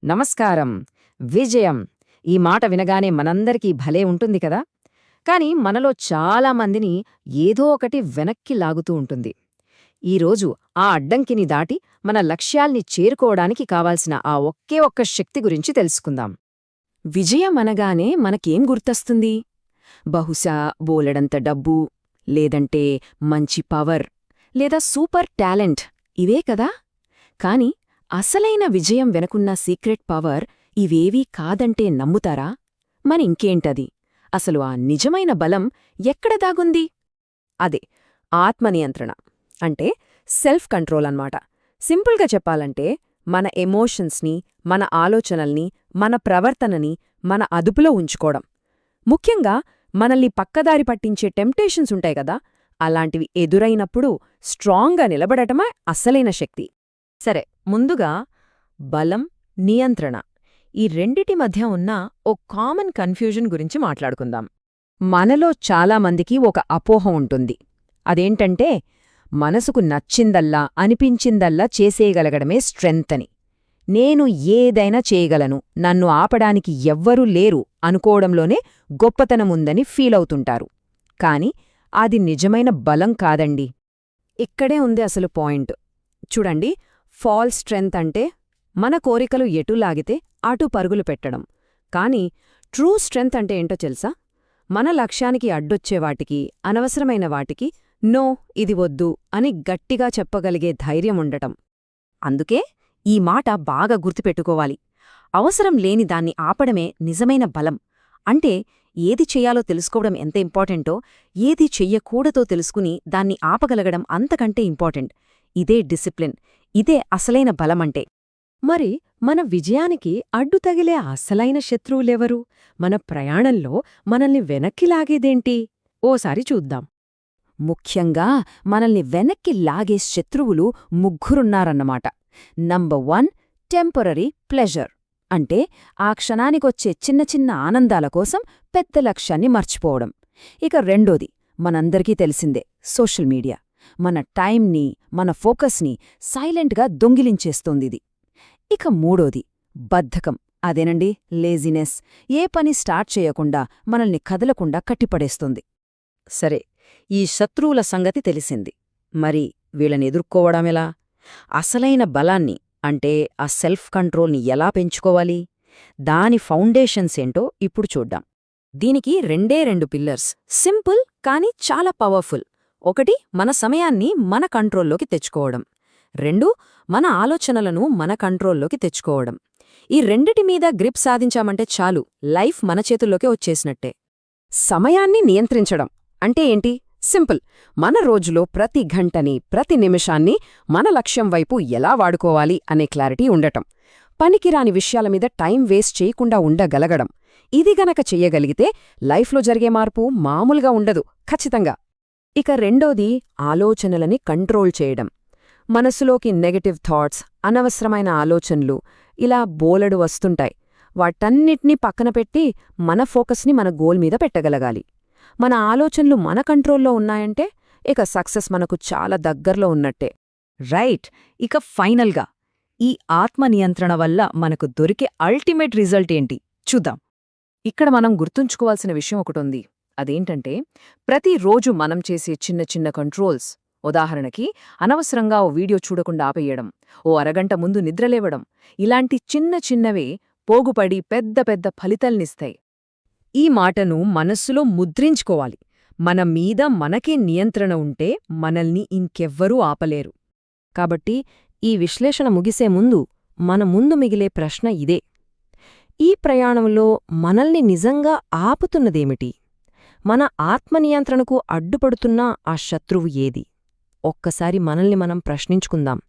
నమస్కారం. విజయం ఈ మాట వినగానే మనందరికీ భలే ఉంటుంది కదా. కాని మనలో చాలామందిని ఏదో ఒకటి వెనక్కి లాగుతూ ఉంటుంది. ఈరోజు ఆ అడ్డంకిని దాటి మన లక్ష్యాల్ని చేరుకోవడానికి కావాల్సిన ఆ ఒకే ఒక్క శక్తి గురించి తెలుసుకుందాం. విజయం అనగానే మనకేం గుర్తొస్తుంది? బహుశా బోలెడంత డబ్బు, లేదంటే మంచి పవర్, లేదా సూపర్ టాలెంట్ ఇవే కదా. కాని అసలైన విజయం వెనకున్న సీక్రెట్ పవర్ ఇవేవీ కాదంటే నమ్ముతారా? మరింకేంటది? అసలు ఆ నిజమైన బలం ఎక్కడ దాగుంది? అదే ఆత్మనియంత్రణ, అంటే సెల్ఫ్ కంట్రోల్ అన్నమాట. సింపుల్గా చెప్పాలంటే మన ఎమోషన్స్ని, మన ఆలోచనల్ని, మన ప్రవర్తనని మన అదుపులో ఉంచుకోవడం. ముఖ్యంగా మనల్ని పక్కదారి పట్టించే టెంప్టేషన్స్ ఉంటాయి కదా, అలాంటివి ఎదురైనప్పుడు స్ట్రాంగ్గా నిలబడటమే అసలైన శక్తి. సరే, ముందుగా బలం, నియంత్రణ ఈ రెండిటి మధ్య ఉన్న ఓ కామన్ కన్ఫ్యూజన్ గురించి మాట్లాడుకుందాం. మనలో చాలామందికి ఒక అపోహ ఉంటుంది. అదేంటంటే మనసుకు నచ్చిందల్లా, అనిపించిందల్లా చేసేయగలగడమే స్ట్రెంగ్త్ అని. నేను ఏదైనా చేయగలను, నన్ను ఆపడానికి ఎవ్వరూ లేరు అనుకోవడంలోనే గొప్పతనముందని ఫీలవుతుంటారు. కాని అది నిజమైన బలం కాదండి. ఇక్కడే ఉంది అసలు పాయింట్. చూడండి, ఫాల్స్ స్ట్రెంగ్త్ అంటే మన కోరికలు ఎటు లాగితే అటు పరుగులు పెట్టడం. కాని ట్రూ స్ట్రెంగ్త్ అంటే ఏంటో తెలుసా? మన లక్ష్యానికి అడ్డొచ్చేవాటికి, అనవసరమైన వాటికి నో, ఇది వద్దు అని గట్టిగా చెప్పగలిగే ధైర్యం ఉండటం. అందుకే ఈ మాట బాగా గుర్తుపెట్టుకోవాలి. అవసరం లేని దాన్ని ఆపడమే నిజమైన బలం. అంటే ఏది చెయ్యాలో తెలుసుకోవడం ఎంత ఇంపార్టెంటో, ఏది చెయ్యకూడదో తెలుసుకుని దాన్ని ఆపగలగడం అంతకంటే ఇంపార్టెంట్. ఇదే డిసిప్లిన్, ఇదే అసలైన బలమంటే. మరి మన విజయానికి అడ్డు తగిలే అసలైన శత్రువులెవరు? మన ప్రయాణంలో మనల్ని వెనక్కి లాగేదేంటి? ఓసారి చూద్దాం. ముఖ్యంగా మనల్ని వెనక్కి లాగే శత్రువులు ముగ్గురున్నారన్నమాట. Number 1, temporary pleasure. అంటే ఆ క్షణానికొచ్చే చిన్న చిన్న ఆనందాల కోసం పెద్ద లక్ష్యాన్ని మర్చిపోవడం. ఇక రెండోది మనందరికీ తెలిసిందే, సోషల్ మీడియా. మన టైంని, మన ఫోకస్ని సైలెంట్గా దొంగిలించేస్తోందిది. ఇక మూడోది బద్ధకం. అదేనండి, లేజినెస్. ఏ పని స్టార్ట్ చేయకుండా, మనల్ని కదలకుండా కట్టిపడేస్తుంది. సరే, ఈ శత్రువుల సంగతి తెలిసింది. మరి వీళ్ళనెదుర్కోవడమెలా? అసలైన బలాన్ని, అంటే ఆ సెల్ఫ్ కంట్రోల్ని ఎలా పెంచుకోవాలి? దాని ఫౌండేషన్స్ ఏంటో ఇప్పుడు చూద్దాం. దీనికి రెండు పిల్లర్స్, సింపుల్ కానీ చాలా పవర్ఫుల్. ఒకటి, మన సమయాన్ని మన కంట్రోల్లోకి తెచ్చుకోవడం. 2, మన ఆలోచనలను మన కంట్రోల్లోకి తెచ్చుకోవడం. ఈ రెండిటి మీద గ్రిప్ సాధించామంటే చాలు, లైఫ్ మన చేతుల్లోకే వచ్చేసినట్టే. సమయాన్ని నియంత్రించడం అంటే ఏంటి? సింపుల్. మన రోజులో ప్రతి గంటని, ప్రతి నిమిషాన్ని మన లక్ష్యం వైపు ఎలా వాడుకోవాలి అనే క్లారిటీ ఉండటం. పనికిరాని విషయాల మీద టైం వేస్ట్ చేయకుండా ఉండగలగడం. ఇది గనక చెయ్యగలిగితే లైఫ్లో జరిగే మార్పు మామూలుగా ఉండదు, ఖచ్చితంగా. ఇక రెండోది, ఆలోచనలని కంట్రోల్ చేయడం. మనసులోకి నెగటివ్ థాట్స్, అనవసరమైన ఆలోచనలు ఇలా బోలెడు వస్తుంటాయి. వాటన్నిటినీ పక్కన పెట్టి మన ఫోకస్ని మన గోల్ మీద పెట్టగలగాలి. మన ఆలోచనలు మన కంట్రోల్లో ఉన్నాయంటే ఇక సక్సెస్ మనకు చాలా దగ్గర్లో ఉన్నట్టే. రైట్. ఇక ఫైనల్గా ఈ ఆత్మనియంత్రణ వల్ల మనకు దొరికే అల్టిమేట్ రిజల్ట్ ఏంటి చూద్దాం. ఇక్కడ మనం గుర్తుంచుకోవాల్సిన విషయం ఒకటుంది. అదేంటంటే ప్రతిరోజు మనం చేసే చిన్న చిన్న కంట్రోల్స్, ఉదాహరణకి అనవసరంగా ఓ వీడియో చూడకుండా ఆపేయడం, ఓ అరగంట ముందు నిద్రలేవడం, ఇలాంటి చిన్న చిన్నవే పోగుపడి పెద్ద పెద్ద ఫలితాల్నిస్తాయి. ఈ మాటను మనస్సులో ముద్రించుకోవాలి. మన మీద మనకే నియంత్రణ ఉంటే మనల్ని ఇంకెవ్వరూ ఆపలేరు. కాబట్టి ఈ విశ్లేషణ ముగిసే ముందు మన ముందు మిగిలే ప్రశ్న ఇదే: ఈ ప్రయాణంలో మనల్ని నిజంగా ఆపుతున్నదేమిటి? మన ఆత్మనియంత్రణకు అడ్డుపడుతున్న ఆ శత్రువు ఏది? ఒక్కసారి మనల్ని మనం ప్రశ్నించుకుందాం.